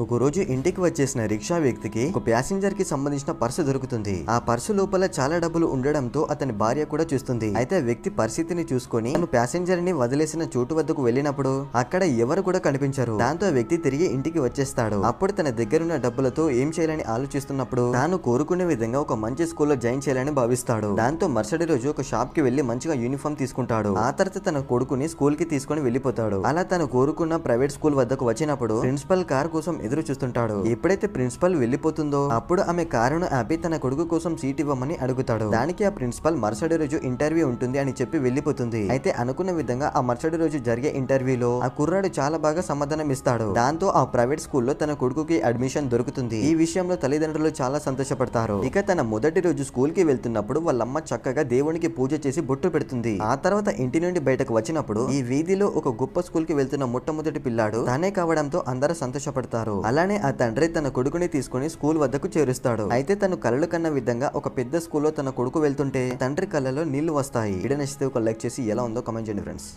ఒకరోజు ఇంటికి వచ్చేసిన రిక్షా వ్యక్తికి ఒక ప్యాసింజర్ కి సంబంధించిన పర్సు దొరుకుతుంది. ఆ పర్సు లోపల చాలా డబ్బులు ఉండడంతో అతని భార్య కూడా చూస్తుంది. అయితే వ్యక్తి పరిస్థితిని చూసుకొని తను ప్యాసింజర్ ని వదిలేసిన చోటు వద్దకు వెళ్ళినప్పుడు అక్కడ ఎవరు కూడా కనిపించరు. దాంతో ఆ వ్యక్తి తిరిగి ఇంటికి వచ్చేస్తాడు. అప్పుడు తన దగ్గరున్న డబ్బులతో ఏం చేయాలని ఆలోచిస్తున్నప్పుడు తాను కోరుకునే విధంగా ఒక మంచి స్కూల్లో జాయిన్ చేయాలని భావిస్తాడు. దాంతో మరుసటి రోజు ఒక షాప్ కి వెళ్లి మంచిగా యూనిఫామ్ తీసుకుంటాడు. ఆ తర్వాత తన కొడుకుని స్కూల్ కి తీసుకొని వెళ్లిపోతాడు. అలా తను కోరుకున్న ప్రైవేట్ స్కూల్ వద్దకు వచ్చినప్పుడు ప్రిన్సిపల్ కార్ కోసం ఎదురు చూస్తుంటాడు. ఎప్పుడైతే ప్రిన్సిపల్ వెళ్లిపోతుందో అప్పుడు ఆమె కారును ఆపి తన కొడుకు కోసం సీట్ ఇవ్వమని అడుగుతాడు. దానికి ఆ ప్రిన్సిపల్ మరుసటి రోజు ఇంటర్వ్యూ ఉంటుంది అని చెప్పి వెళ్లిపోతుంది. అయితే అనుకున్న విధంగా ఆ మరుసటి రోజు జరిగే ఇంటర్వ్యూలో ఆ కుర్రాడు చాలా బాగా సమాధానం ఇస్తాడు. దాంతో ఆ ప్రైవేట్ స్కూల్లో తన కొడుకుకి అడ్మిషన్ దొరుకుతుంది. ఈ విషయంలో తల్లిదండ్రులు చాలా సంతోషపడతారు. ఇక తన మొదటి రోజు స్కూల్ కి వెళ్తున్నప్పుడు వాళ్ళమ్మ చక్కగా దేవునికి పూజ చేసి బొట్టు పెడుతుంది. ఆ తర్వాత ఇంటి నుండి బయటకు వచ్చినప్పుడు ఈ వీధిలో ఒక గొప్ప స్కూల్ కి వెళ్తున్న మొట్టమొదటి పిల్లాడు తానే కావడంతో అందరూ సంతోషపడతారు. అలానే ఆ తండ్రి తన కొడుకుని తీసుకుని స్కూల్ వద్దకు చేరుస్తాడు. అయితే తను కలలు కన్న విధంగా ఒక పెద్ద స్కూల్లో తన కొడుకు వెళ్తుంటే తండ్రి కళ్ళలో నీళ్లు వస్తాయి. వీడియో నచ్చితే ఒక లైక్ చేసి ఎలా ఉందో కామెంట్ చేయండి ఫ్రెండ్స్.